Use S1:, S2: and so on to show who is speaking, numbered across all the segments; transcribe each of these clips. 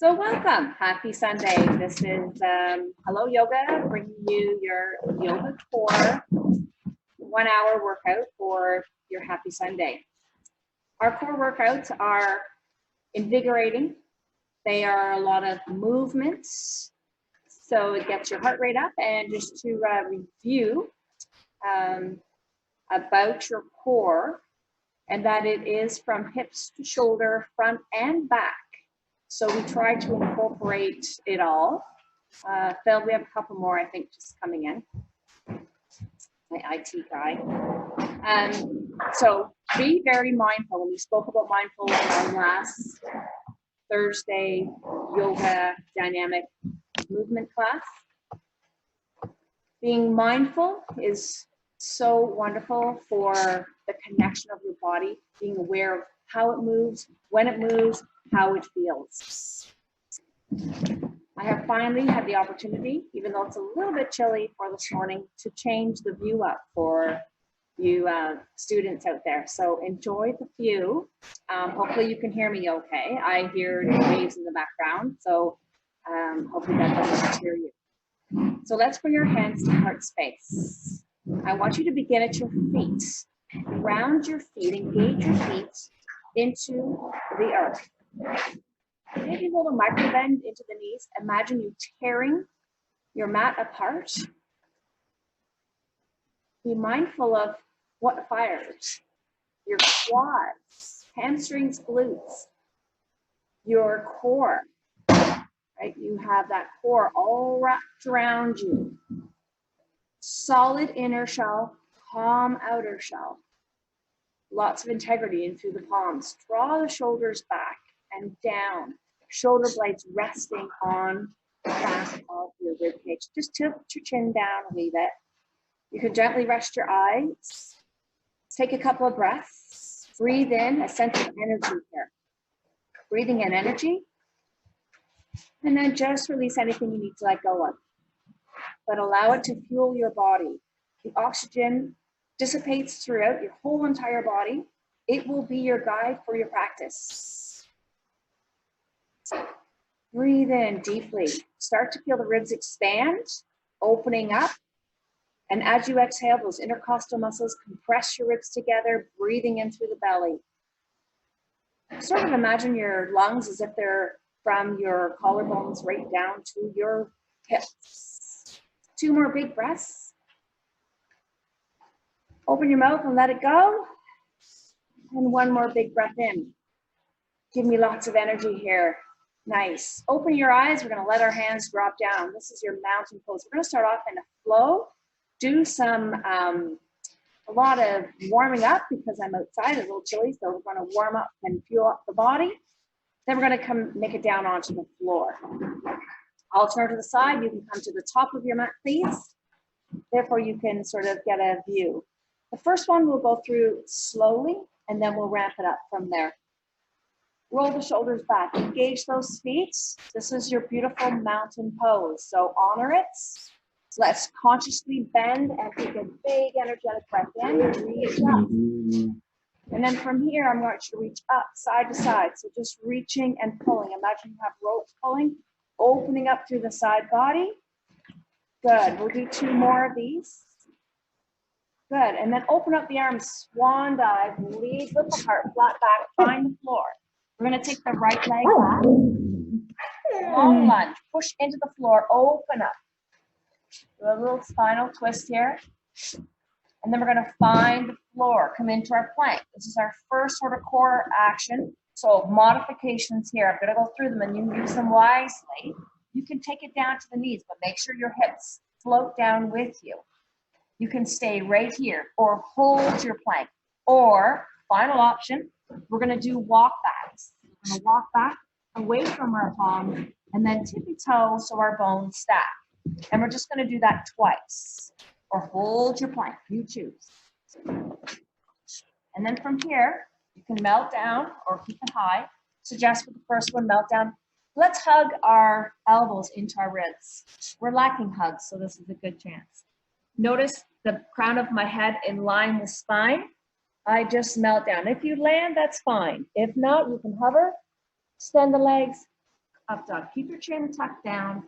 S1: So welcome, happy Sunday. This is Hello Yoga, bringing you your yoga core 1 hour workout for your happy Sunday. Our core workouts are invigorating. They are a lot of movements, so it gets your heart rate up. And just to review about your core, and that it is from hips to shoulder, front and back. So we try to incorporate it all. Phil, we have a couple more, I think, just coming in. My IT guy. So be very mindful. When we spoke about mindfulness in our last Thursday yoga dynamic movement class, being mindful is so wonderful for the connection of your body, being aware of how it moves, when it moves, how it feels. I have finally had the opportunity, even though it's a little bit chilly for this morning, to change the view up for you students out there. So enjoy the view. Hopefully you can hear me okay. I hear the waves in the background, so hopefully that doesn't deter you. So let's bring your hands to heart space. I want you to begin at your feet. Round your feet, engage your feet into the earth. Maybe a little micro bend into the knees. Imagine you tearing your mat apart. Be mindful of what fires. Your quads, hamstrings, glutes, your core, right? You have that core all wrapped around you. Solid inner shell, calm outer shell. Lots of integrity in through the palms. Draw the shoulders back and down. Shoulder blades resting on the back of your rib cage. Just tilt your chin down a wee bit. You can gently rest your eyes. Take a couple of breaths. Breathe in a sense of energy here. Breathing in energy. And then just release anything you need to let go of. But allow it to fuel your body. The oxygen dissipates throughout your whole entire body. It will be your guide for your practice. Breathe in deeply. Start to feel the ribs expand, opening up. And as you exhale, those intercostal muscles compress your ribs together, breathing in through the belly. Sort of imagine your lungs as if they're from your collarbones right down to your hips. 2 more big breaths. Open your mouth and let it go. And 1 more big breath in. Give me lots of energy here. Nice. Open your eyes. We're going to let our hands drop down. This is your mountain pose. We're going to start off in a flow. Do some, a lot of warming up because I'm outside, a little chilly. So we're going to warm up and fuel up the body. Then we're going to come make it down onto the floor. I'll turn to the side. You can come to the top of your mat, please. Therefore, you can sort of get a view. The first one we'll go through slowly, and then we'll ramp it up from there. Roll the shoulders back, engage those feet. This is your beautiful mountain pose, so honor it. Let's consciously bend and take a big energetic breath in, reach up. And then from here, I'm going to reach up, side to side. So just reaching and pulling. Imagine you have ropes pulling, opening up through the side body. Good, we'll do 2 more of these. Good, and then open up the arms, swan dive, lead with the heart, flat back, find the floor. We're gonna take the right leg back, long lunge, push into the floor, open up. Do a little spinal twist here. And then we're gonna find the floor, come into our plank. This is our first sort of core action. So modifications here, I'm gonna go through them and you can use them wisely. You can take it down to the knees, but make sure your hips float down with you. You can stay right here or hold your plank. Or, final option, we're gonna do walk backs. We're gonna walk back away from our palm and then tippy toe so our bones stack. And we're just gonna do that twice. Or hold your plank, you choose. And then from here, you can melt down or keep it high. Suggest with the first one, melt down. Let's hug our elbows into our ribs. We're lacking hugs, so this is a good chance. Notice the crown of my head in line with spine. I just melt down. If you land, that's fine. If not, you can hover, extend the legs, Up dog. Keep your chin tucked down.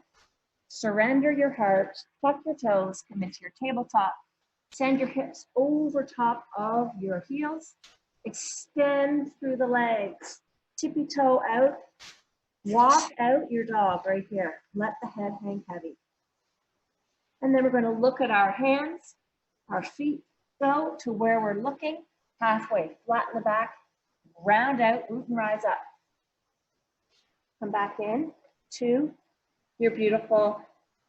S1: Surrender your heart. Tuck your toes. Come into your tabletop. Send your hips over top of your heels. Extend through the legs. Tippy toe out. Walk out your dog right here. Let the head hang heavy. And then we're going to look at our hands. Our feet go to where we're looking. Halfway. Flatten the back. Round out. Root and rise up. Come back in to your beautiful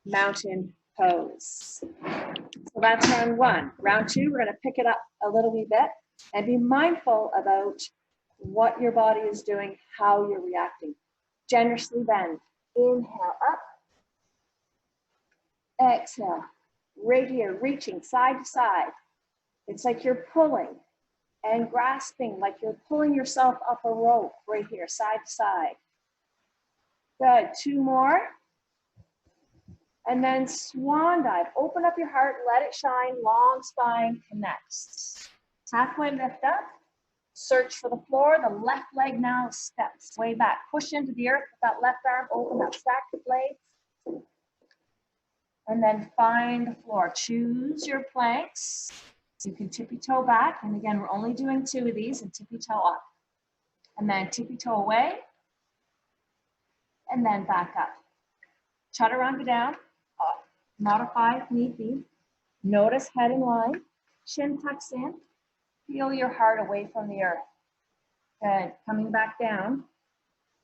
S1: mountain pose. So that's round one. Round two, we're going to pick it up a little wee bit and be mindful about what your body is doing, how you're reacting. Generously bend. Inhale up. Exhale. Right here, reaching side to side. It's like you're pulling and grasping, like you're pulling yourself up a rope right here, side to side. Good. Two more. And then swan dive. Open up your heart, let it shine. Long spine connects. Halfway lift up. Search for the floor. The left leg now steps way back. Push into the earth with that left arm. Open up, stack the blades. And then find the floor. Choose your planks. You can tippy toe back. And again, we're only doing two of these, and tippy toe up. And then tippy toe away. And then back up. Chaturanga down. Up. Modify if need be. Notice head in line. Chin tucks in. Feel your heart away from the earth. Good. Coming back down.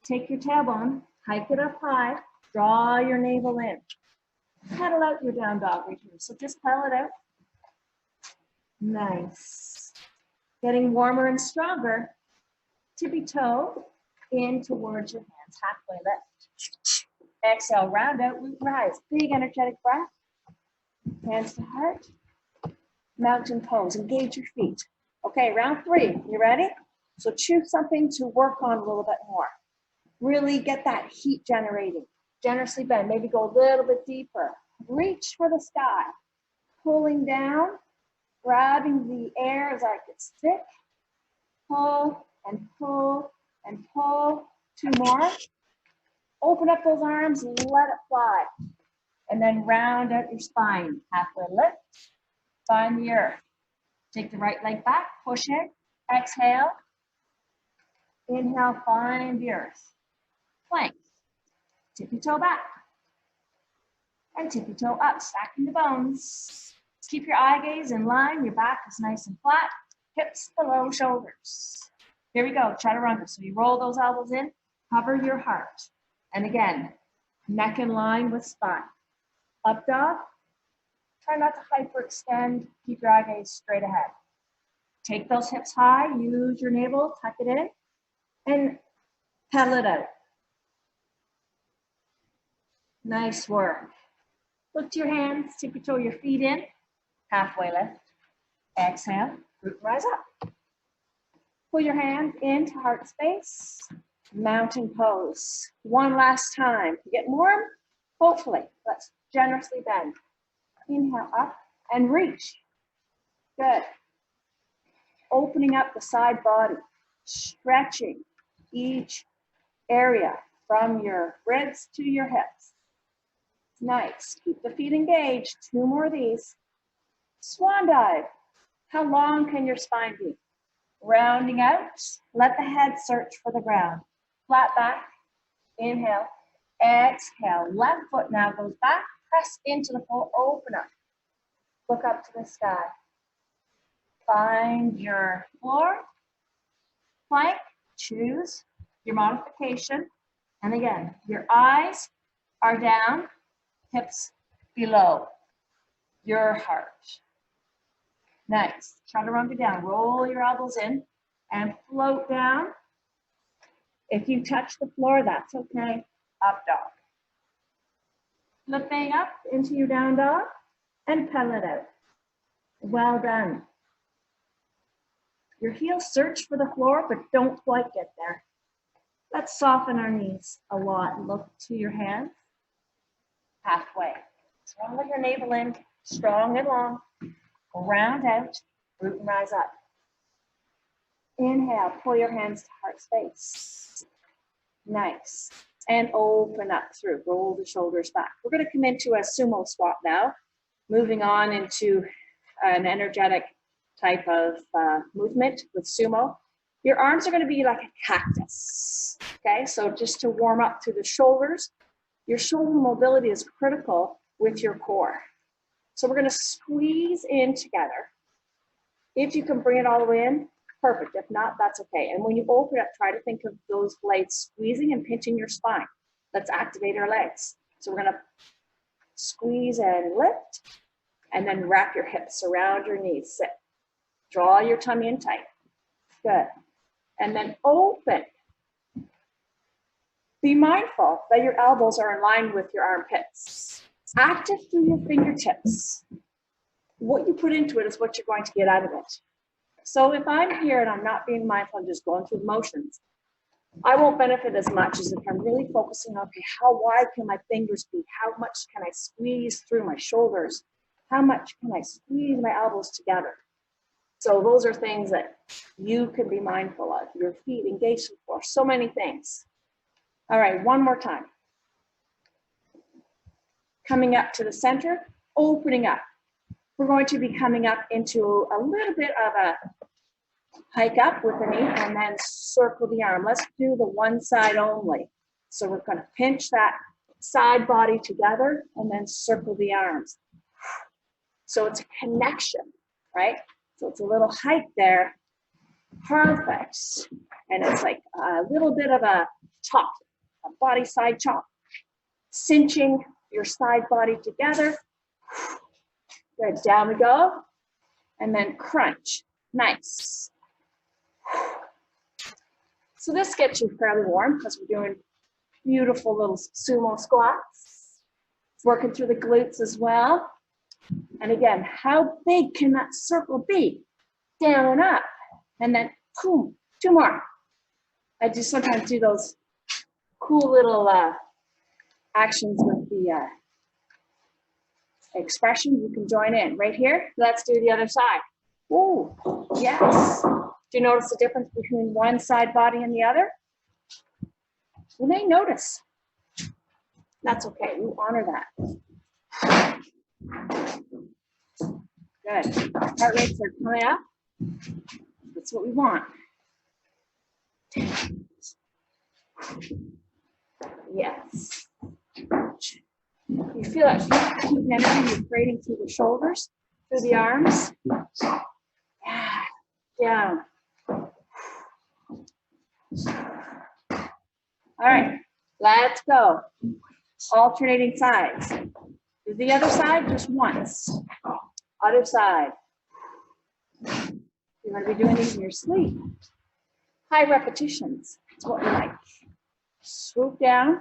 S1: Take your tailbone. Hike it up high. Draw your navel in. Pedal out your down dog right here. So just pedal it out. Nice. Getting warmer and stronger. Tippy toe in towards your hands. Halfway lift. Exhale, round out, root rise. Big energetic breath. Hands to heart. Mountain pose. Engage your feet. Okay, round three. You ready? So choose something to work on a little bit more. Really get that heat generating. Generously bend. Maybe go a little bit deeper. Reach for the sky. Pulling down. Grabbing the air as it gets thick. Pull and pull and pull. Two more. Open up those arms and let it fly. And then round out your spine. Halfway lift. Find the earth. Take the right leg back. Push it. Exhale. Inhale. Find the earth. Plank. Tippy toe back. And tippy toe up. Stacking the bones. Keep your eye gaze in line. Your back is nice and flat. Hips below shoulders. Here we go. Chaturanga. So you roll those elbows in. Cover your heart. And again, neck in line with spine. Up dog. Try not to hyperextend. Keep your eye gaze straight ahead. Take those hips high. Use your navel. Tuck it in. And pedal it out. Nice work. Look to your hands. Tippy toe your feet in. Halfway lift. Exhale. Root and rise up. Pull your hand into heart space. Mountain pose. One last time. Get warm? Hopefully. Let's generously bend. Inhale up and reach. Good. Opening up the side body. Stretching each area from your ribs to your hips. Nice. Keep the feet engaged. Two more of these. Swan dive. How long can your spine be? Rounding out. Let the head search for the ground. Flat back. Inhale. Exhale. Left foot now goes back. Press into the floor. Open up. Look up to the sky. Find your floor. Plank. Choose your modification. And again, your eyes are down. Hips below your heart. Nice. Chaturanga down. Roll your elbows in and float down. If you touch the floor, that's okay. Up dog. Flipping up into your down dog and pedal it out. Well done. Your heels search for the floor, but don't quite get there. Let's soften our knees a lot. Look to your hands. Halfway. Strong with your navel in, strong and long. Round out, root and rise up. Inhale, pull your hands to heart space. Nice. and open up through. Roll the shoulders back. We're going to come into a sumo squat now, moving on into an energetic type of movement with sumo. Your arms are going to be like a cactus. Okay, so just to warm up through the shoulders, your shoulder mobility is critical with your core. So we're going to squeeze in together. If you can bring it all the way in, perfect. If not, that's okay. And when you open up, try to think of those blades squeezing and pinching your spine. Let's activate our legs. So we're going to squeeze and lift, and then wrap your hips around your knees. Sit. Draw your tummy in tight. Good. And then open. Be mindful that your elbows are in line with your armpits. Active through your fingertips. What you put into it is what you're going to get out of it. So if I'm here and I'm not being mindful, I'm just going through the motions, I won't benefit as much as if I'm really focusing on, okay, how wide can my fingers be? How much can I squeeze through my shoulders? How much can I squeeze my elbows together? So those are things that you can be mindful of. Your feet engaged for so many things. All right, one more time. Coming up to the center, opening up. We're going to be coming up into a little bit of a hike up with the knee and then circle the arm. Let's do the one side only. So we're going to pinch that side body together and then circle the arms. So it's a connection, right? So it's a little hike there. Perfect. And it's like a little bit of a chop, a body side chop. Cinching your side body together. Good, down we go. And then crunch. Nice. So this gets you fairly warm because we're doing beautiful little sumo squats. Working through the glutes as well. And again, how big can that circle be? Down and up. And then, boom, two more. I just sometimes do those cool little actions with the expression. You can join in right here. Let's do the other side. Oh, yes. Do you notice the difference between one side body and the other? You may notice. That's okay. We honor that. Good. Heart rates are coming up. That's what we want. Yes. You feel that heat and energy you're creating through the shoulders, through the arms. Yeah. Down. All right, let's go. Alternating sides. Do the other side just once. Other side. You're going to be doing these in your sleep. High repetitions. That's what we like. Swoop down.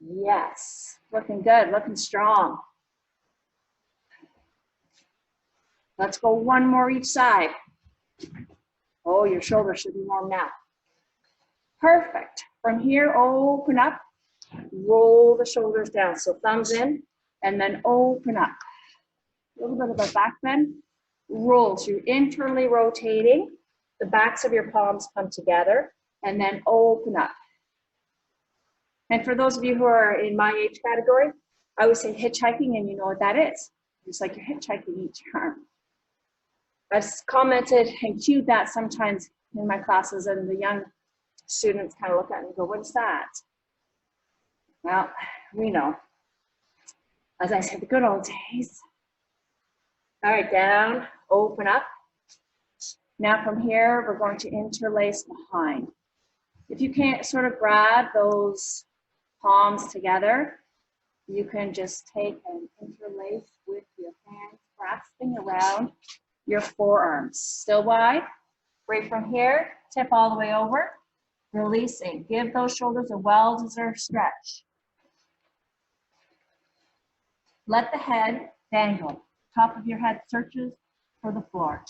S1: Yes. Looking good, looking strong. Let's go one more each side. Oh, your shoulders should be warm now. Perfect. From here, open up. Roll the shoulders down. So thumbs in, and then open up. A little bit of a back bend. Roll. So you're internally rotating. The backs of your palms come together, and then open up. And for those of you who are in my age category, I always say hitchhiking, and you know what that is. It's like you're hitchhiking each arm. I've commented and cued that sometimes in my classes, and the young students kind of look at it and go, what is that? Well, we know. As I said, the good old days. All right, down, open up. Now from here, we're going to interlace behind. If you can't sort of grab those palms together, you can just take and interlace with your hands, grasping around your forearms. Still wide. Right from here, tip all the way over. Releasing. Give those shoulders a well-deserved stretch. Let the head dangle. Top of your head searches for the floor.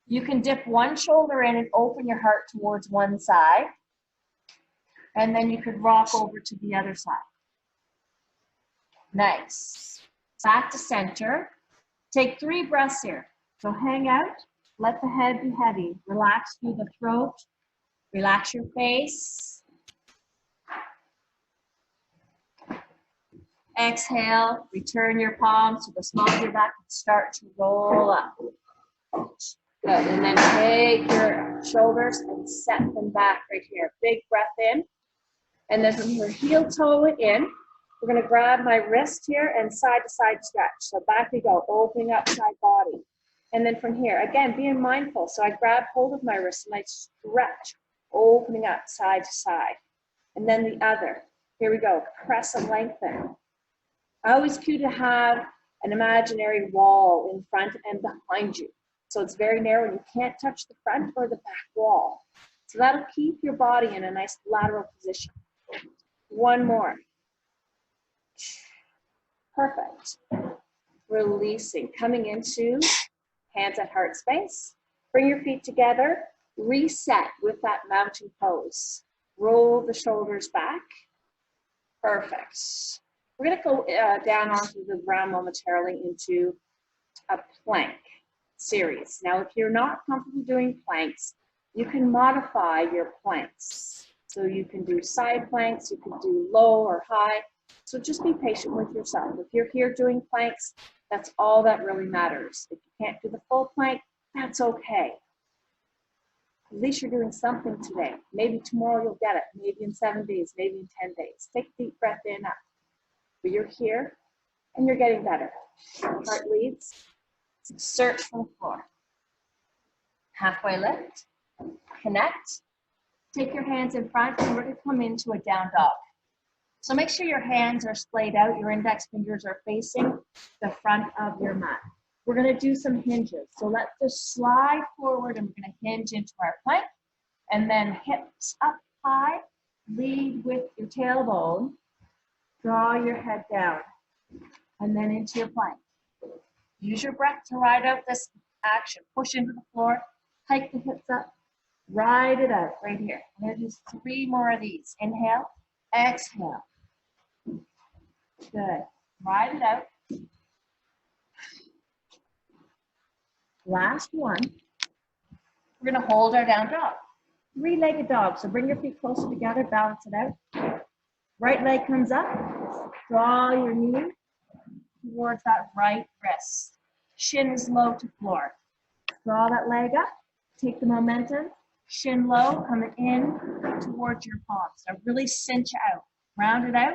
S1: You can dip one shoulder in and open your heart towards one side. And then you could rock over to the other side. Nice. Back to center. Take 3 breaths here. So hang out. Let the head be heavy. Relax through the throat. Relax your face. Exhale, return your palms to the small of your back and start to roll up. Good, and then take your shoulders and set them back right here. Big breath in. And then from your heel toe in, we're gonna grab my wrist here and side to side stretch. So back we go, opening up side body. And then from here, again, being mindful. So I grab hold of my wrist and I stretch, opening up side to side. And then the other. Here we go, press and lengthen. I always cue to have an imaginary wall in front and behind you. So it's very narrow and you can't touch the front or the back wall. So that'll keep your body in a nice lateral position. One more. Perfect. Releasing, coming into hands at heart space. Bring your feet together. Reset with that mountain pose. Roll the shoulders back. Perfect. We're going to go down onto the ground momentarily into a plank series. Now, if you're not comfortable doing planks, you can modify your planks. So you can do side planks, you can do low or high. So just be patient with yourself. If you're here doing planks, that's all that really matters. If you can't do the full plank, that's okay. At least you're doing something today. Maybe tomorrow you'll get it. Maybe in 7 days, maybe in 10 days. Take a deep breath in, up. But you're here and you're getting better. Heart leads. Search for the floor. Halfway lift. Connect. Take your hands in front and we're going to come into a down dog. So make sure your hands are splayed out. Your index fingers are facing the front of your mat. We're going to do some hinges. So let's just slide forward and we're going to hinge into our plank. And then hips up high. Lead with your tailbone. Draw your head down. And then into your plank. Use your breath to ride out this action. Push into the floor. Hike the hips up. Ride it out right here. I'm going to do 3 more of these. Inhale. Exhale. Good. Ride it out. Last one. We're going to hold our down dog. 3-legged dog. So bring your feet closer together. Balance it out. Right leg comes up. Draw your knee towards that right wrist. Shin is low to floor. Draw that leg up. Take the momentum. Shin low, coming in towards your palms. So really cinch out. Round it out.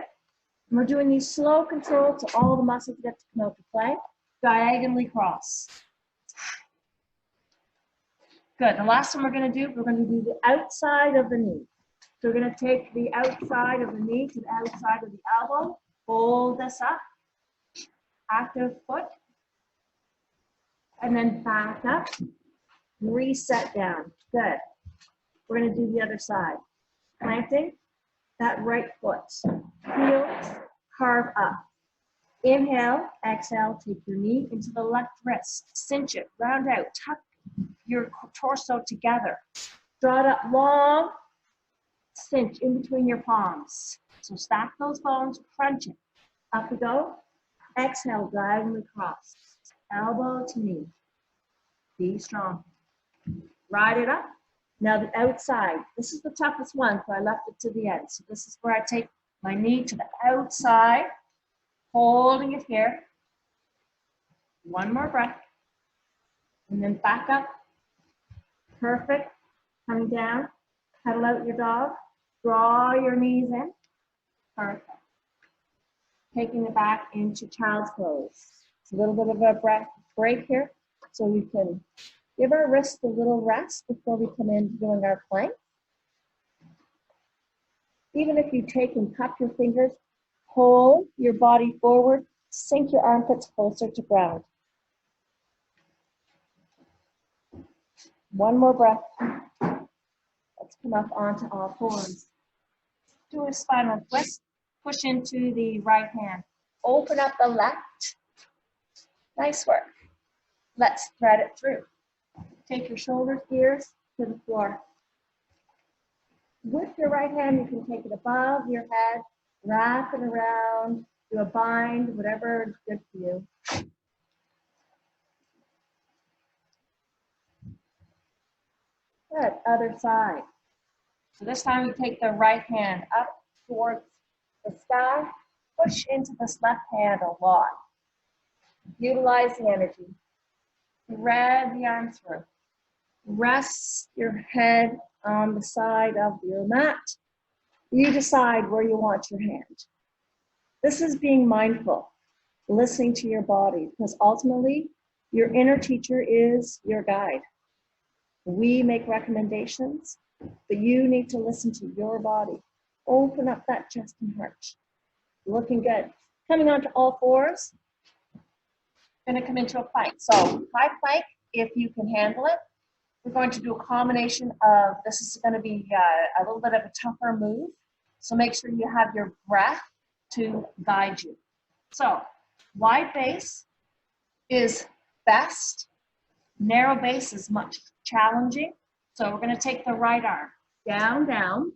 S1: And we're doing these slow control to all the muscles get to come out to play. Diagonally cross. Good. The last one we're going to do the outside of the knee. So we're going to take the outside of the knee to the outside of the elbow. Hold this up. Active foot. And then back up. Reset down. Good. We're going to do the other side. Planting that right foot. Heels, carve up. Inhale, exhale, take your knee into the left wrist. Cinch it, round out, tuck your torso together. Draw it up long, cinch in between your palms. So stack those bones, crunch it. Up we go. Exhale, diagonally cross. Elbow to knee. Be strong. Ride it up. Now the outside, this is the toughest one, so I left it to the end. So this is where I take my knee to the outside, holding it here. One more breath. And then back up. Perfect. Coming down. Pedal out your dog. Draw your knees in. Perfect. Taking it back into child's pose. It's a little bit of a breath break here, so we can give our wrists a little rest before we come in doing our plank. Even if you take and cup your fingers, pull your body forward, sink your armpits closer to ground. One more breath. Let's come up onto all fours. Do a spinal twist. Push into the right hand. Open up the left. Nice work. Let's thread it through. Take your shoulders, ears to the floor. With your right hand, you can take it above your head, wrap it around, do a bind, whatever is good for you. Good, other side. So this time we take the right hand up towards the sky, push into this left hand a lot. Utilize the energy. Thread the arm through. Rest your head on the side of your mat. You decide where you want your hand. This is being mindful, listening to your body, because ultimately your inner teacher is your guide. We make recommendations, but you need to listen to your body. Open up that chest and heart. Looking good. Coming onto all fours. Going to come into a plank. So high plank, if you can handle it. We're going to do a combination of, this is going to be a little bit of a tougher move. So make sure you have your breath to guide you. So wide base is best. Narrow base is much challenging. So we're going to take the right arm down, down,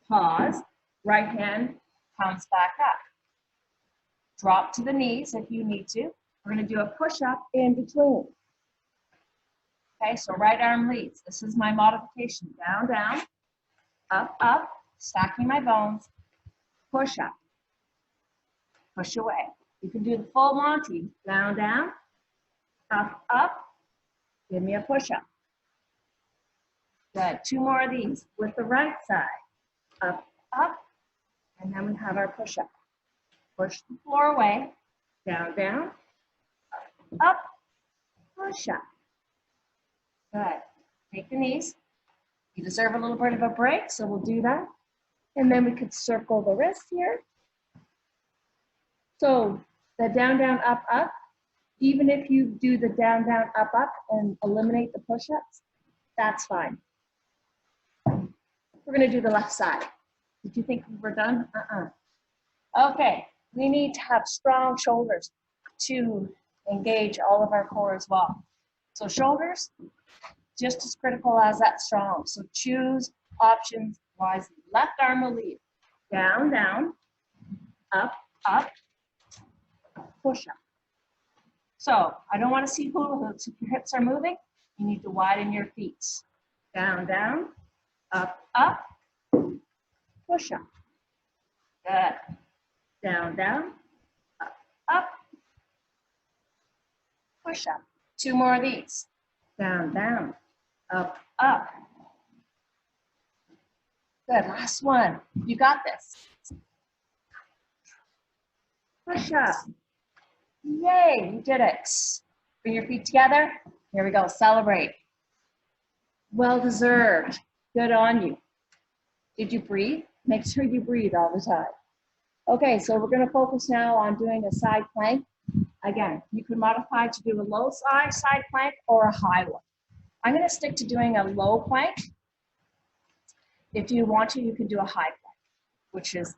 S1: pause, right hand comes back up. Drop to the knees if you need to. We're going to do a push-up in between. Okay, so right arm leads. This is my modification. Down, down, up, up, stacking my bones, push up, push away. You can do the full Monty. Down, down, up, up, give me a push up. Good, 2 more of these with the right side. Up, up, and then we have our push up. Push the floor away, down, down, up, push up. Good. Take the knees. You deserve a little bit of a break, so we'll do that. And then we could circle the wrist here. So the down, down, up, up, even if you do the down, down, up, up and eliminate the push-ups, that's fine. We're going to do the left side. Did you think we were done? Okay, we need to have strong shoulders to engage all of our core as well. So shoulders, just as critical as that strong. So choose options wisely. Left arm will lead. Down, down, up, up, push up. So I don't want to see hula hoops. If your hips are moving, you need to widen your feet. Down, down, up, up, push up. Good. Down, down, up, up, push up. 2 more of these. Down, down, up, up. Good, last one. You got this. Push up. Yay, you did it. Bring your feet together. Here we go, celebrate. Well deserved. Good on you. Did you breathe? Make sure you breathe all the time. Okay, so we're gonna focus now on doing a side plank. Again, you can modify to do a low side plank or a high one. I'm gonna stick to doing a low plank. If you want to, you can do a high plank, which is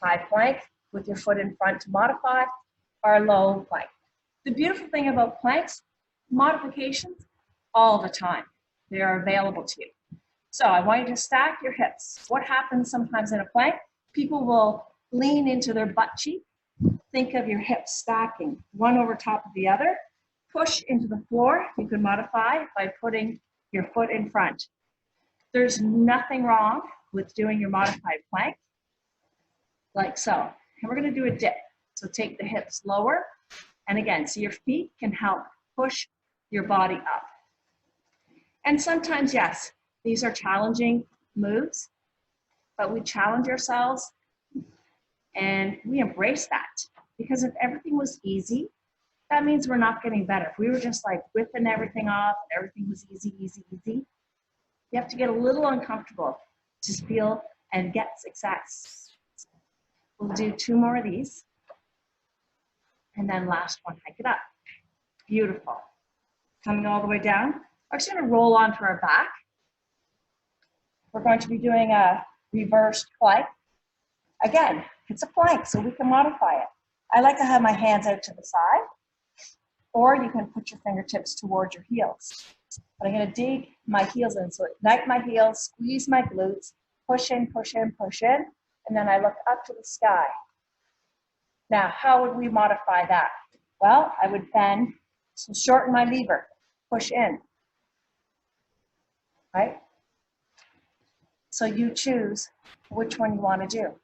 S1: high plank with your foot in front to modify, or low plank. The beautiful thing about planks, modifications all the time. They are available to you. So I want you to stack your hips. What happens sometimes in a plank? People will lean into their butt cheek. Think of your hips stacking, one over top of the other. Push into the floor. You can modify by putting your foot in front. There's nothing wrong with doing your modified plank, like so. And we're going to do a dip. So take the hips lower. And again, so your feet can help push your body up. And sometimes, yes, these are challenging moves, but we challenge ourselves and we embrace that. Because if everything was easy, that means we're not getting better. If we were just like whipping everything off and everything was easy, easy, easy, you have to get a little uncomfortable to feel and get success. We'll do 2 more of these. And then last one, hike it up. Beautiful. Coming all the way down. We're just gonna roll onto our back. We're going to be doing a reversed plank. Again, it's a plank, so we can modify it. I like to have my hands out to the side, or you can put your fingertips towards your heels. But I'm gonna dig my heels in, so ignite my heels, squeeze my glutes, push in, push in, push in, and then I look up to the sky. Now, how would we modify that? Well, I would bend, so shorten my lever, push in, right? So you choose which one you want to do.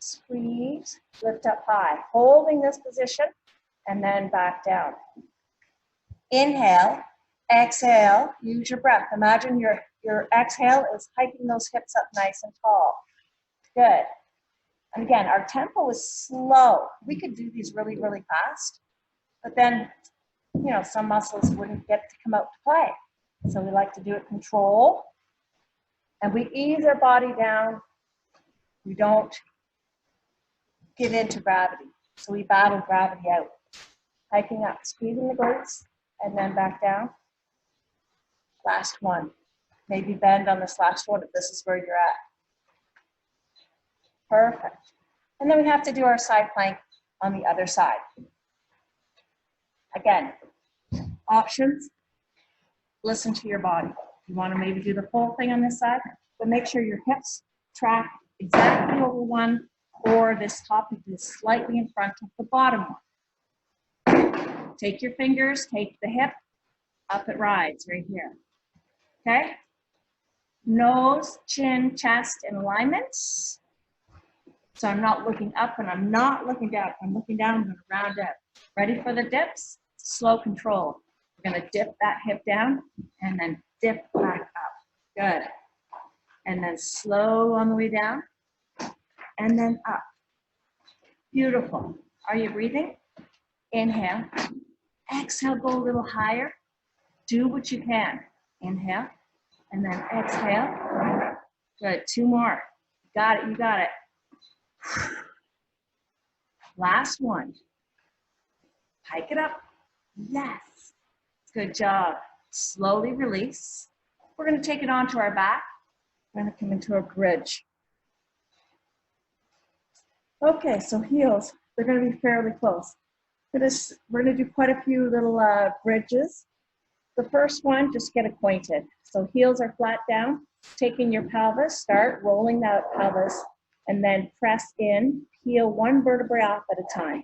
S1: Squeeze, lift up high, holding this position, and then back down. Inhale, exhale, use your breath. Imagine your exhale is hiking those hips up nice and tall. Good. And again, our tempo is slow. We could do these really, really fast, but then, you know, some muscles wouldn't get to come out to play. So we like to do it control, and we ease our body down. We don't give in to gravity. So we battle gravity out. Hiking up, squeezing the glutes, and then back down. Last one. Maybe bend on this last one if this is where you're at. Perfect. And then we have to do our side plank on the other side. Again, options, listen to your body. You want to maybe do the full thing on this side, but make sure your hips track exactly over one, or this topic is slightly in front of the bottom one. Take your fingers, take the hip, up it rides right here. Okay? Nose, chin, chest in alignment. So I'm not looking up and I'm not looking down. I'm looking down, I'm going to round out. Ready for the dips? Slow control. We're going to dip that hip down and then dip back up. Good. And then slow on the way down and then up. Beautiful. Are you breathing? Inhale. Exhale, go a little higher. Do what you can. Inhale and then exhale. Good. Two more. Got it. You got it. Last one. Hike it up. Yes. Good job. Slowly release. We're going to take it onto our back. We're going to come into a bridge. Okay, so heels, they're going to be fairly close. We're going to do quite a few little bridges. The first one, just get acquainted. So heels are flat down. Taking your pelvis, start rolling that pelvis, and then press in. Peel one vertebrae off at a time.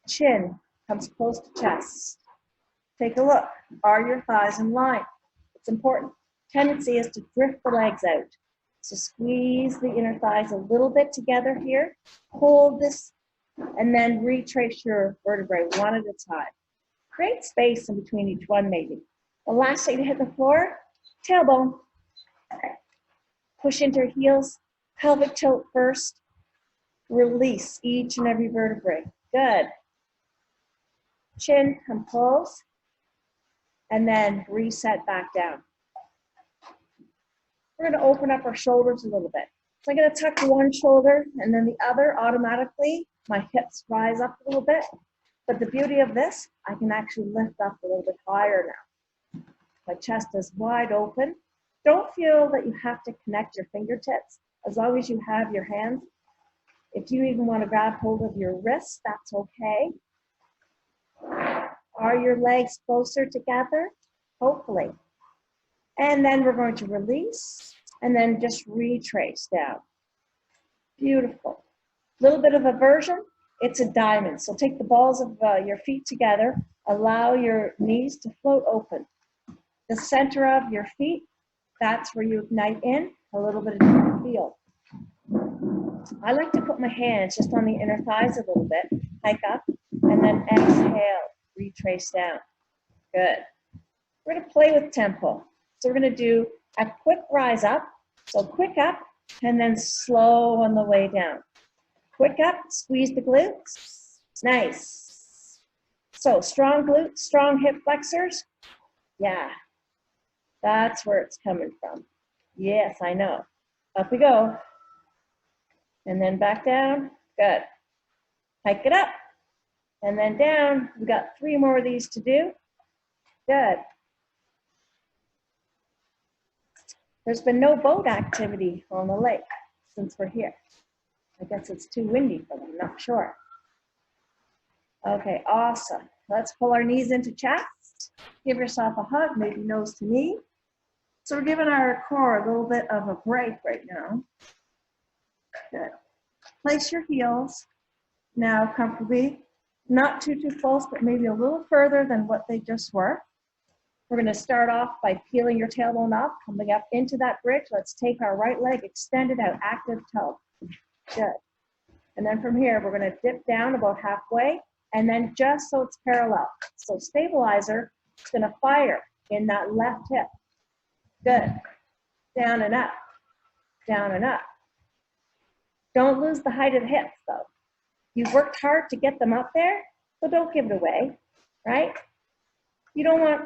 S1: Chin comes close to chest. Take a look. Are your thighs in line? It's important. Tendency is to drift the legs out. So squeeze the inner thighs a little bit together here. Hold this, and then retrace your vertebrae one at a time. Create space in between each one maybe. The last thing to hit the floor, tailbone. Push into your heels, pelvic tilt first. Release each and every vertebrae. Good. Chin, come close. And then reset back down. We're going to open up our shoulders a little bit. So I'm going to tuck one shoulder and then the other automatically. My hips rise up a little bit. But the beauty of this, I can actually lift up a little bit higher now. My chest is wide open. Don't feel that you have to connect your fingertips as long as you have your hands. If you even want to grab hold of your wrists, that's okay. Are your legs closer together? Hopefully. And then we're going to release and then just retrace down. Beautiful. A little bit of aversion. It's a diamond. So take the balls of your feet together. Allow your knees to float open. The center of your feet, that's where you ignite in. A little bit of feel. I like to put my hands just on the inner thighs a little bit. Hike up and then exhale. Retrace down. Good. We're going to play with tempo. So we're going to do a quick rise up. So quick up and then slow on the way down. Quick up, squeeze the glutes. Nice. So strong glutes, strong hip flexors. Yeah, that's where it's coming from. Yes, I know. Up we go. And then back down. Good. Hike it up. And then down. We've got 3 more of these to do. Good. There's been no boat activity on the lake since we're here. I guess it's too windy for them, I'm not sure. Okay, awesome. Let's pull our knees into chest. Give yourself a hug, maybe nose to knee. So we're giving our core a little bit of a break right now. Good. Place your heels now comfortably, not too close, but maybe a little further than what they just were. We're going to start off by peeling your tailbone up, coming up into that bridge. Let's take our right leg, extend it out, active toe. Good. And then from here, we're gonna dip down about halfway, and then just so it's parallel. So stabilizer is gonna fire in that left hip. Good. Down and up, down and up. Don't lose the height of the hips though. You've worked hard to get them up there, so don't give it away, right? You don't want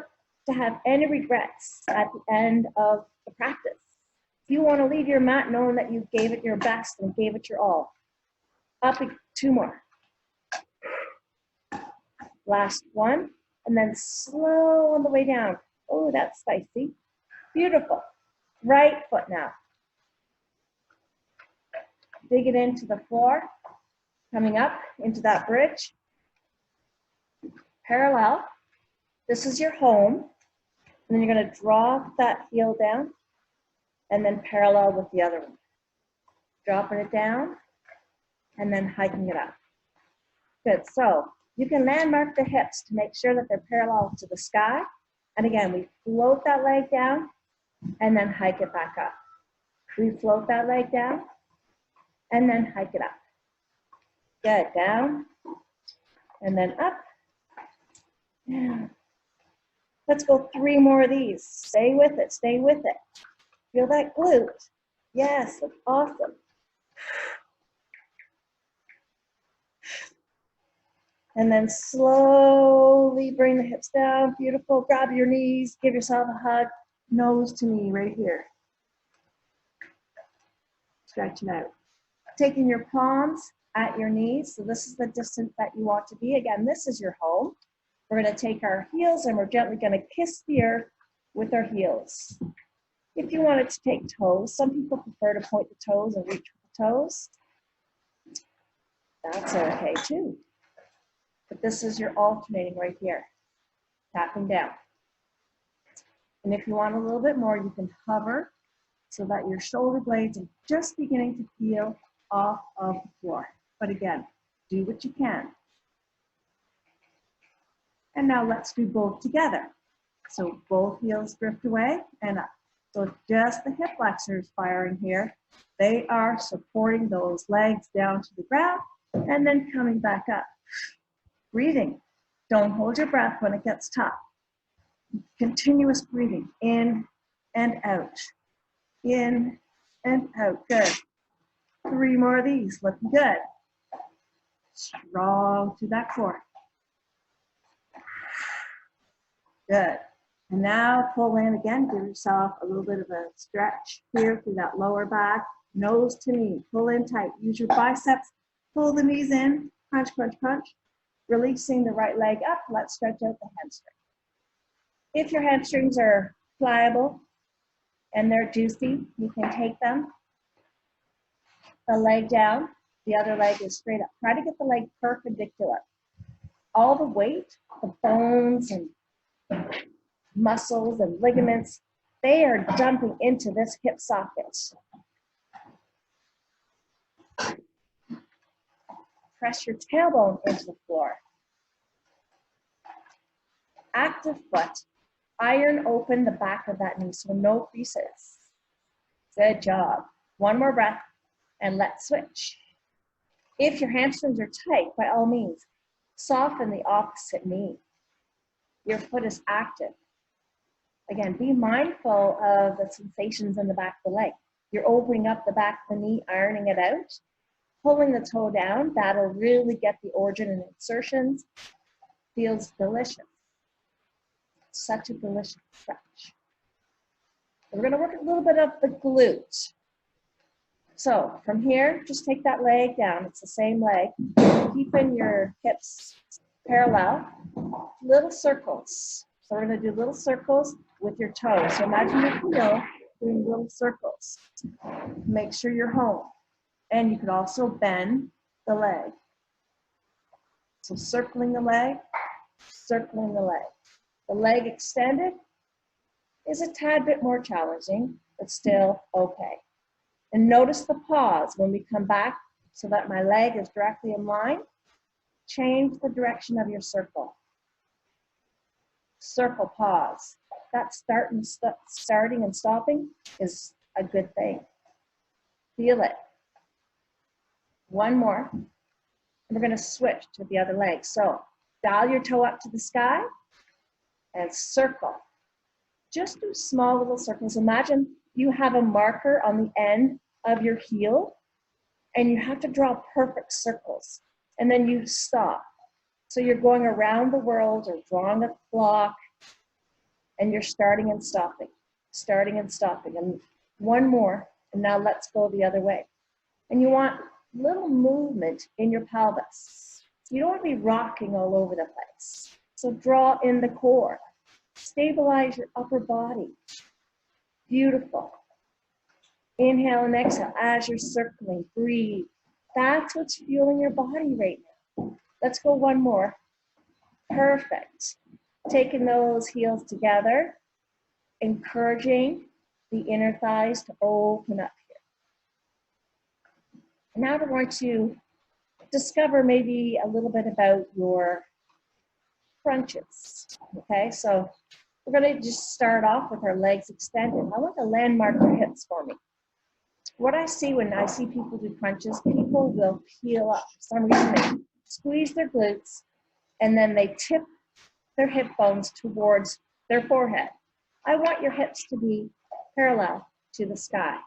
S1: to have any regrets at the end of the practice. You want to leave your mat knowing that you gave it your best and gave it your all. Up, 2 more. Last one, and then slow on the way down. Oh, that's spicy. Beautiful. Right foot now. Dig it into the floor, coming up into that bridge. Parallel. This is your home. And then you're going to drop that heel down and then parallel with the other one. Dropping it down and then hiking it up. Good. So you can landmark the hips to make sure that they're parallel to the sky. And again, we float that leg down and then hike it back up. We float that leg down and then hike it up. Good. Down and then up. Down. Let's go 3 more of these. Stay with it, stay with it. Feel that glute. Yes, that's awesome. And then slowly bring the hips down. Beautiful. Grab your knees, give yourself a hug. Nose to knee right here. Stretch it out. Taking your palms at your knees. So this is the distance that you want to be. Again, this is your home. We're going to take our heels and we're gently going to kiss the earth with our heels. If you wanted to take toes, some people prefer to point the toes and reach with the toes. That's okay too. But this is your alternating right here. Tapping down. And if you want a little bit more, you can hover so that your shoulder blades are just beginning to peel off of the floor. But again, do what you can. And now let's do both together. So both heels drift away and up. So just the hip flexors firing here. They are supporting those legs down to the ground and then coming back up. Breathing. Don't hold your breath when it gets tough. Continuous breathing in and out. In and out. Good. 3 more of these. Looking good. Strong to that core. Good. And now pull in again. Give yourself a little bit of a stretch here through that lower back. Nose to knee. Pull in tight. Use your biceps. Pull the knees in. Crunch, crunch, crunch. Releasing the right leg up. Let's stretch out the hamstring. If your hamstrings are pliable and they're juicy, you can take them. The leg down. The other leg is straight up. Try to get the leg perpendicular. All the weight, the bones and muscles and ligaments, they are dumping into this hip socket. Press your tailbone into the floor. Active foot, iron open the back of that knee, so no creases. Good job. 1 more breath, and let's switch. If your hamstrings are tight, by all means, soften the opposite knee. Your foot is active. Again, be mindful of the sensations in the back of the leg. You're opening up the back of the knee, ironing it out, pulling the toe down. That'll really get the origin and insertions. Feels delicious. Such a delicious stretch. We're going to work a little bit of the glute. So from here, just take that leg down. It's the same leg. Keeping your hips parallel. Little circles. So we're going to do little circles with your toes. So imagine your heel doing little circles. Make sure you're home. And you could also bend the leg. So circling the leg, circling the leg. The leg extended is a tad bit more challenging, but still okay. And notice the pause when we come back so that my leg is directly in line. Change the direction of your circle. Circle pause. That starting and stopping is a good thing. Feel it. One more. And we're going to switch to the other leg. So dial your toe up to the sky and circle. Just do small little circles. Imagine you have a marker on the end of your heel and you have to draw perfect circles. And then you stop. So you're going around the world or drawing a clock and you're starting and stopping, starting and stopping. And one more, and now let's go the other way. And you want little movement in your pelvis. You don't want to be rocking all over the place. So draw in the core. Stabilize your upper body. Beautiful. Inhale and exhale as you're circling. Breathe. That's what's fueling your body right now. Let's go one more. Perfect. Taking those heels together, encouraging the inner thighs to open up here. Now we're going to discover maybe a little bit about your crunches. Okay, so we're going to just start off with our legs extended. I want to landmark your hips for me. What I see when I see people do crunches, people will peel up. For some reason, they squeeze their glutes, and then they tip their hip bones towards their forehead. I want your hips to be parallel to the sky.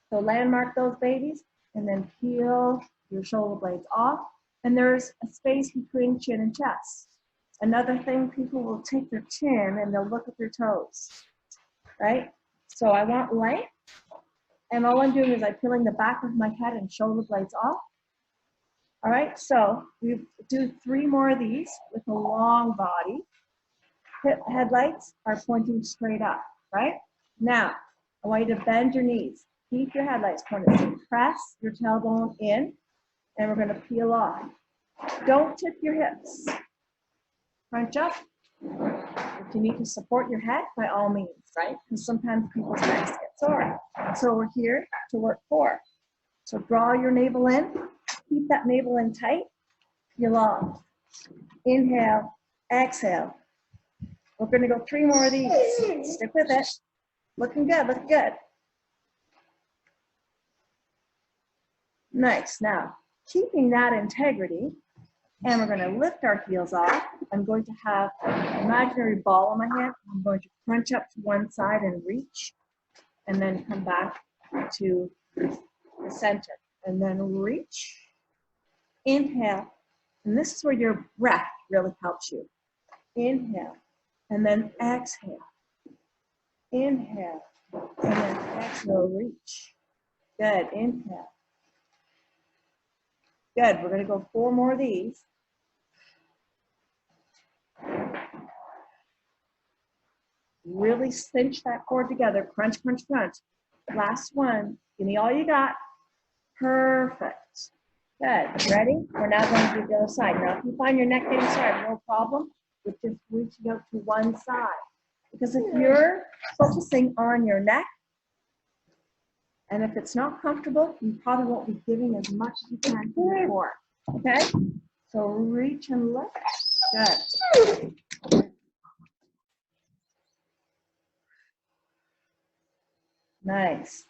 S1: So landmark those babies, and then peel your shoulder blades off. And there's a space between chin and chest. Another thing, people will take their chin and they'll look at their toes, right? So I want length. And all I'm doing is I'm peeling the back of my head and shoulder blades off. All right, so we do 3 more of these with a long body. Hip headlights are pointing straight up, right? Now, I want you to bend your knees. Keep your headlights pointed. So press your tailbone in, and we're gonna peel off. Don't tip your hips. Crunch up. If you need to support your head, by all means, right? Because sometimes people's necks get sore. So we're here to work core. So draw your navel in. Keep that navel in tight. Peel off. Inhale, exhale. We're going to go 3 more of these. Stick with it. Looking good, looking good. Nice. Now, keeping that integrity, and we're going to lift our heels off. I'm going to have an imaginary ball on my hand. I'm going to crunch up to one side and reach, and then come back to the center. And then reach, inhale, and this is where your breath really helps you. Inhale, and then exhale. Inhale, and then exhale, reach. Good, inhale. Good, we're gonna go 4 more of these. Really cinch that core together, crunch, crunch, crunch. Last one, give me all you got. Perfect. Good, ready? We're now going to do the other side. Now, if you find your neck getting sore, no problem with just reaching out to one side. Because if you're focusing on your neck, and if it's not comfortable, you probably won't be giving as much as you can to the core. Okay? So reach and lift. Good. Nice.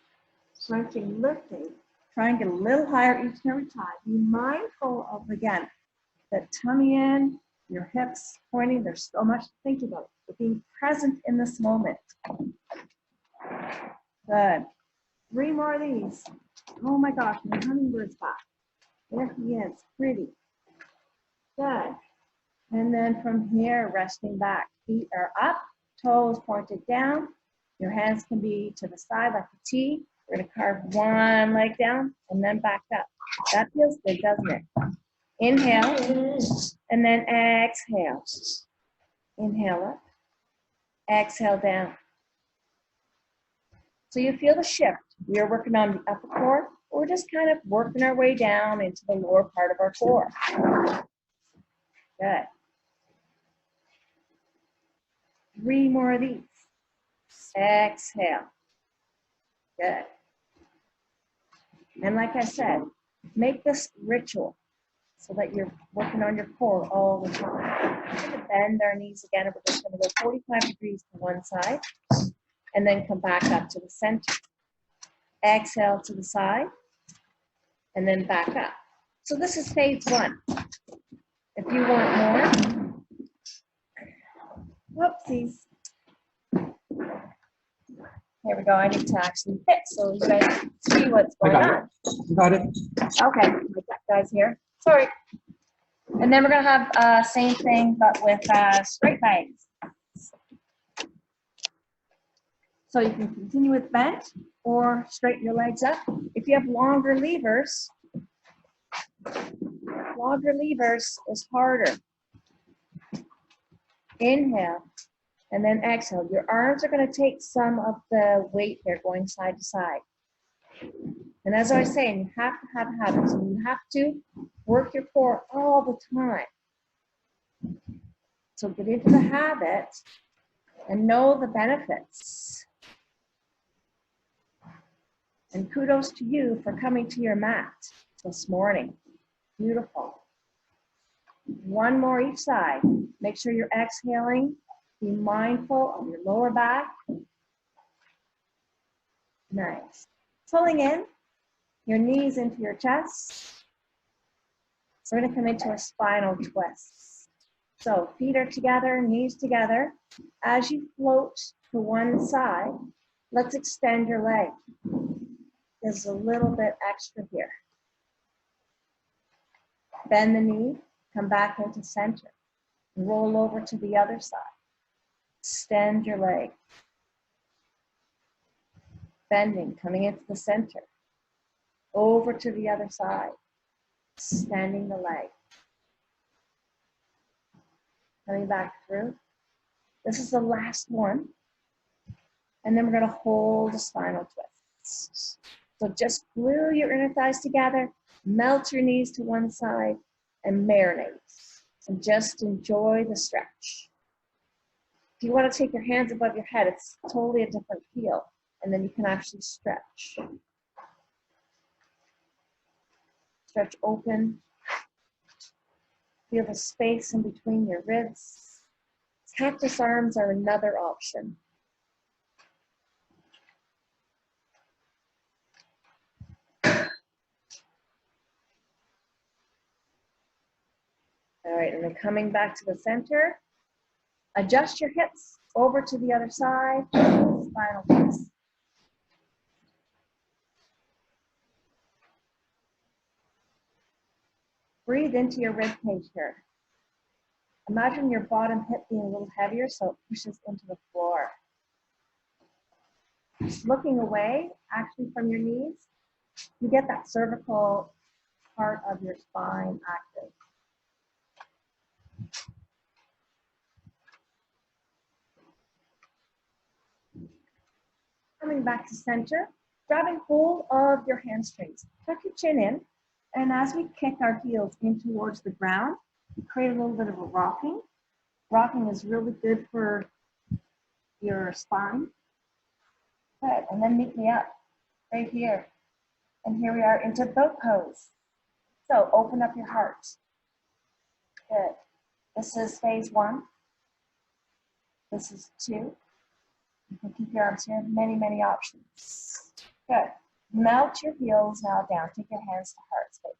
S1: Crunching, lifting. Try and get a little higher each and every time. Be mindful of, again, that tummy in, your hips pointing. There's so much to think about. But being present in this moment. Good. 3 more of these. Oh my gosh, my hummingbird's back. There he is, pretty. Good. And then from here, resting back. Feet are up, toes pointed down. Your hands can be to the side like a T. We're gonna carve one leg down and then back up. That feels good, doesn't it? Inhale, and then exhale. Inhale up, exhale down. So you feel the shift. We are working on the upper core. We're just kind of working our way down into the lower part of our core. Good. 3 more of these. Exhale. Good. And like I said, make this ritual so that you're working on your core all the time. We're going to bend our knees again, and we're just going to go 45 degrees to one side, and then come back up to the center. Exhale to the side, and then back up. So this is phase one. If you want more, whoopsies. Here we go. I need to actually fit so you guys see what's going on.
S2: Got it.
S1: Okay, my tech guy's here. Sorry. And then we're gonna have same thing, but with straight legs. So you can continue with bent or straighten your legs up. If you have longer levers is harder. Inhale and then exhale. Your arms are going to take some of the weight here going side to side. And as I was saying, you have to have habits and you have to work your core all the time. So get into the habit and know the benefits. And kudos to you for coming to your mat this morning. Beautiful. One more each side. Make sure you're exhaling. Be mindful of your lower back. Nice. Pulling in your knees into your chest. We're going to come into a spinal twist. So feet are together, knees together. As you float to one side, let's extend your leg. There's a little bit extra here. Bend the knee, come back into center. Roll over to the other side. Extend your leg. Bending, coming into the center. Over to the other side. Extending the leg. Coming back through. This is the last one. And then we're going to hold the spinal twist. So just glue your inner thighs together, melt your knees to one side, and marinate. And just enjoy the stretch. If you want to take your hands above your head, it's totally a different feel. And then you can actually stretch. Stretch open. Feel the space in between your ribs. Cactus arms are another option. All right, and then coming back to the center, adjust your hips over to the other side, spinal twist. Breathe into your rib cage here. Imagine your bottom hip being a little heavier so it pushes into the floor. Looking away, actually from your knees, you get that cervical part of your spine active. Coming back to center, grabbing hold of your hamstrings. Tuck your chin in, and as we kick our heels in towards the ground, we create a little bit of a rocking. Rocking is really good for your spine. Good, and then meet me up right here. And here we are into boat pose. So open up your heart. Good. This is phase one. This is two. You can keep your arms here. Many, many options. Good. Melt your heels now down. Take your hands to heart space.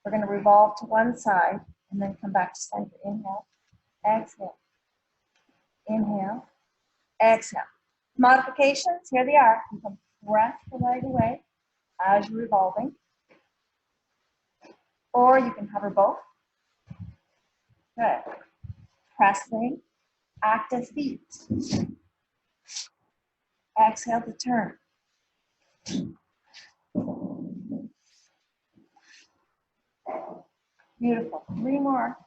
S1: We're going to revolve to one side and then come back to center. Inhale. Exhale. Inhale. Exhale. Modifications, here they are. You can press the leg away as you're revolving. Or you can hover both. Good. Pressing. Active feet. Exhale to turn. Beautiful. Three more.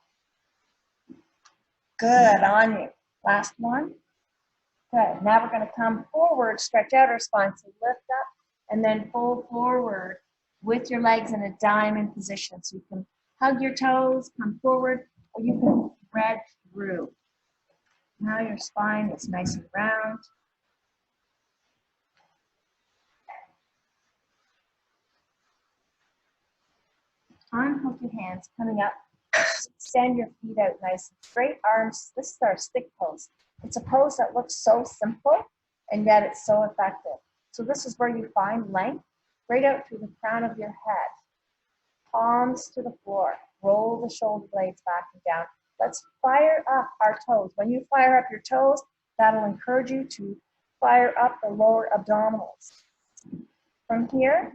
S1: Good, on you. Last one. Good. Now we're going to come forward, stretch out our spine, so lift up, and then fold forward with your legs in a diamond position. So you can hug your toes, come forward, or you can thread through. Now your spine is nice and round. Unhook your hands, coming up. Extend your feet out nice and straight. Arms, this is our stick pose. It's a pose that looks so simple, and yet it's so effective. So this is where you find length right out through the crown of your head. palms to the floor. Roll the shoulder blades back and down. Let's fire up our toes. When you fire up your toes, that'll encourage you to fire up the lower abdominals. From here,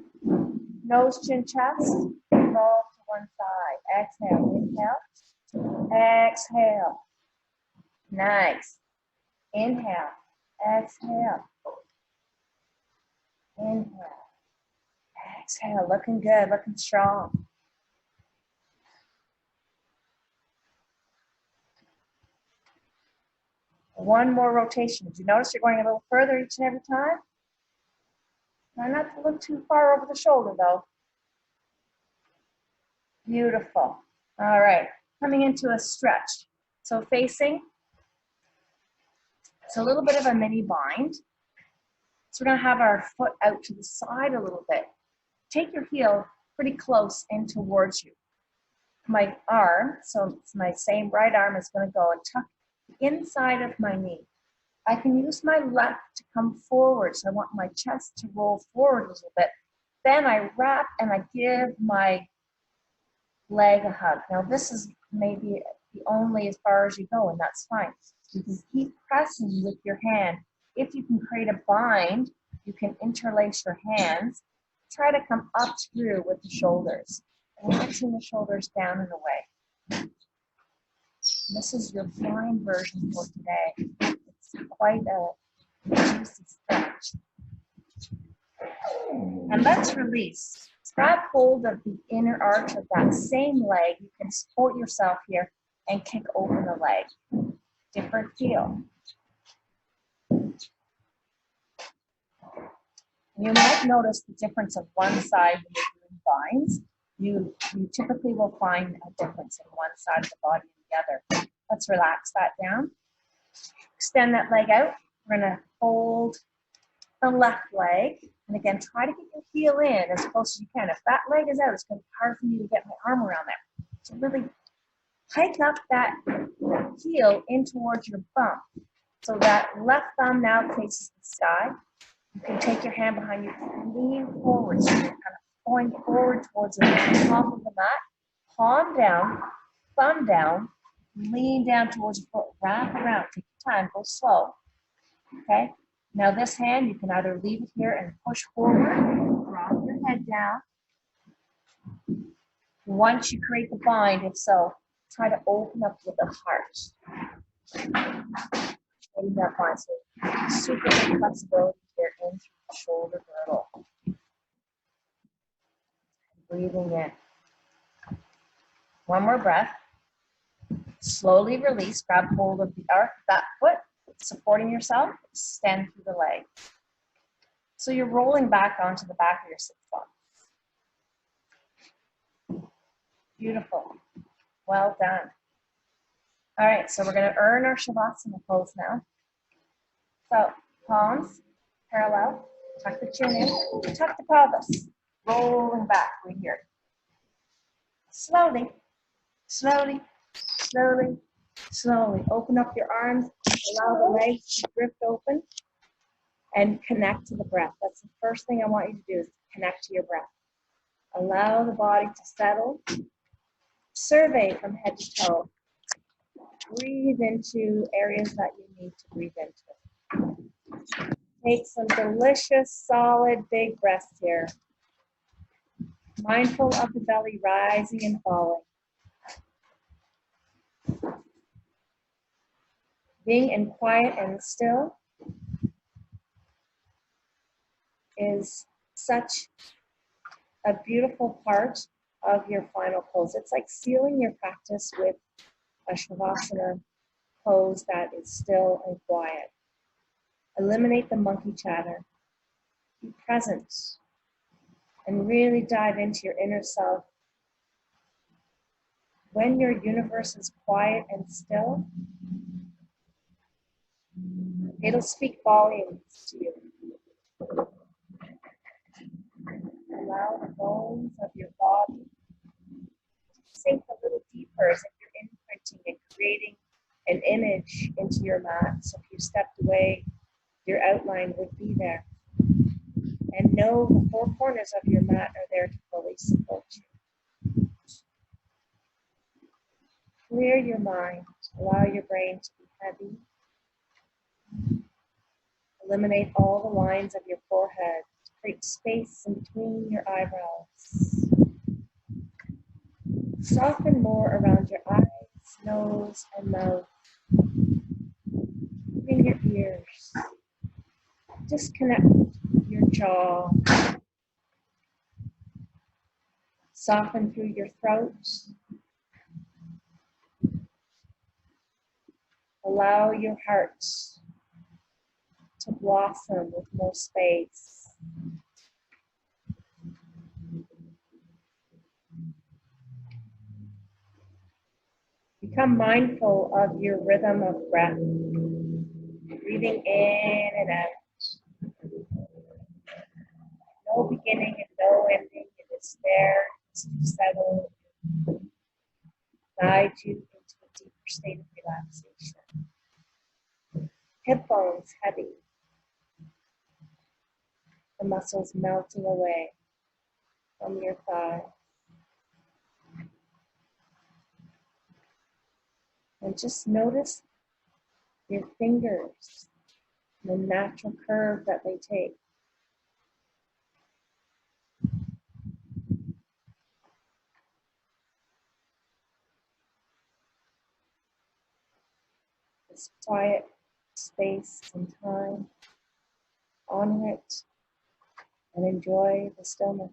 S1: nose, chin, chest, roll to one side. Exhale, inhale, exhale. Nice. Inhale, exhale, inhale, exhale. Looking good, looking strong. One more rotation. Did you notice you're going a little further each and every time? Try not to look too far over the shoulder though. Beautiful. All right, coming into a stretch. So facing, it's a little bit of a mini bind. So we're gonna have our foot out to the side a little bit. Take your heel pretty close in towards you. My arm, so it's my same right arm is gonna go and tuck the inside of my knee. I can use my left to come forward, so I want my chest to roll forward a little bit. Then I wrap and I give my leg a hug. Now this is maybe the only as far as you go, and that's fine. You can keep pressing with your hand. If you can create a bind, you can interlace your hands. Try to come up through with the shoulders, relaxing the shoulders down and away. This is your flying version for today. It's quite a juicy stretch. And let's release. Grab hold of the inner arch of that same leg. You can support yourself here and kick open the leg. Different feel. You might notice the difference of one side when you're doing binds. You typically will find a difference in one side of the body and the other. Let's relax that down. Extend that leg out. We're going to hold the left leg. And again, try to get your heel in as close as you can. If that leg is out, it's going to be hard for me to get my arm around there. So really hike up that heel in towards your bum. So that left thumb now faces the sky. You can take your hand behind you, lean forward. So you're kind of going forward towards the top of the mat. Palm down, thumb down, lean down towards your foot, wrap around. Take your time, go slow. Okay? Now this hand, you can either leave it here and push forward, drop your head down. Once you create the bind, if so, try to open up with the heart. Maybe that bind. So super good flexibility here in through the shoulder girdle. Breathing in. One more breath. Slowly release. Grab hold of the arc of that foot. Supporting yourself, extend through the leg. So you're rolling back onto the back of your sit bone. Beautiful. Well done. All right, so we're going to earn our Shavasana pose now. So palms parallel, tuck the chin in, tuck the pelvis, rolling back right here. Slowly, slowly, slowly, slowly. Open up your arms, allow the legs to drift open, and connect to the breath. That's the first thing I want you to do is connect to your breath. Allow the body to settle. Survey from head to toe. Breathe into areas that you need to breathe into. Take some delicious, solid, big breaths here. Mindful of the belly rising and falling. Being in quiet and still is such a beautiful part of your final pose. It's like sealing your practice with a Shavasana pose that is still and quiet. Eliminate the monkey chatter. Be present and really dive into your inner self. When your universe is quiet and still, it'll speak volumes to you. Allow the bones of your body to sink a little deeper as if you're imprinting and creating an image into your mat. So if you stepped away, your outline would be there. And know the four corners of your mat are there to fully support you.
S2: clear your mind. Allow your brain to be heavy. Eliminate all the lines of your forehead. Create space in between your eyebrows. Soften more around your eyes, nose, and mouth. In your ears. Disconnect your jaw. Soften through your throat. Allow your heart to blossom with more space. Become mindful of your rhythm of breath, breathing in and out. No beginning and no ending. It is there to settle, guide you into a deeper state of relaxation. Hip bones heavy. The muscles melting away from your thigh. And just notice your fingers, the natural curve that they take. This quiet space and time, honor it, and enjoy the stillness.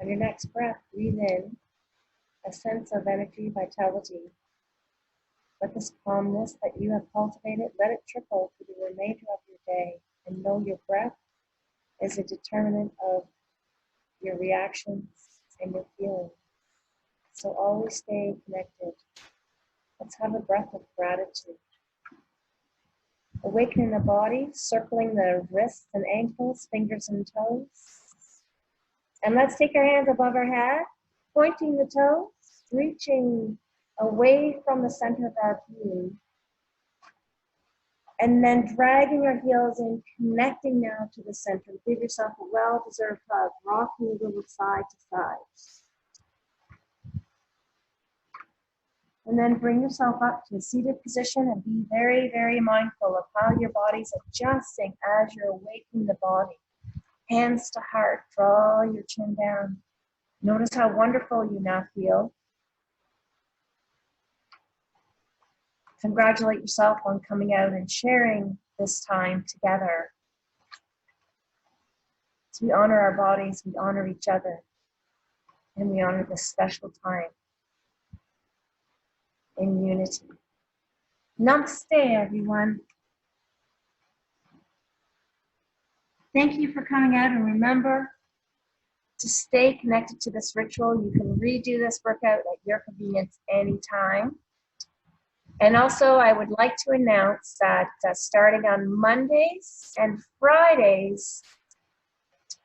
S2: On your next breath, breathe in a sense of energy, vitality. Let this calmness that you have cultivated, let it trickle through the remainder of your day. And know your breath is a determinant of your reactions and your feelings. So always stay connected. Let's have a breath of gratitude. Awakening the body, circling the wrists and ankles, fingers and toes. And let's take our hands above our head, pointing the toes, reaching away from the center of our being. And then dragging our heels in, connecting now to the center. Give yourself a well-deserved hug, rocking a little side to side. And then bring yourself up to a seated position and be very, very mindful of how your body's adjusting as you're awakening the body. Hands to heart, draw your chin down. Notice how wonderful you now feel. Congratulate yourself on coming out and sharing this time together. So we honor our bodies, we honor each other, and we honor this special time in unity. Namaste, everyone. Thank you for coming out, and remember to stay connected to this ritual. You can redo this workout at your convenience anytime. And also, I would like to announce that starting on Mondays and Fridays,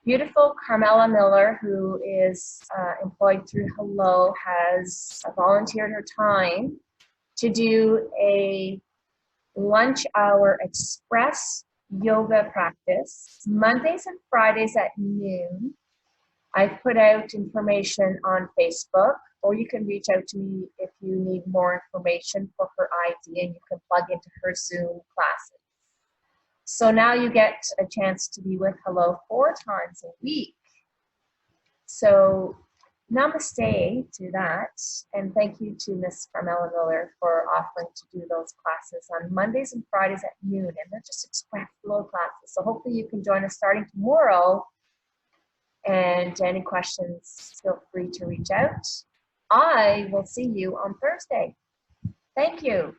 S2: beautiful Carmela Miller, who is employed through Hello, has volunteered her time to do a lunch hour express yoga practice, Mondays and Fridays at noon. I've put out information on Facebook, or you can reach out to me if you need more information for her ID, and you can plug into her Zoom classes. So now you get a chance to be with Hello 4 times a week. So namaste to that, and thank you to Miss Carmela Miller for offering to do those classes on Mondays and Fridays at noon, and they're just express flow classes. So hopefully you can join us starting tomorrow, and any questions, feel free to reach out. I will see you on Thursday. Thank you.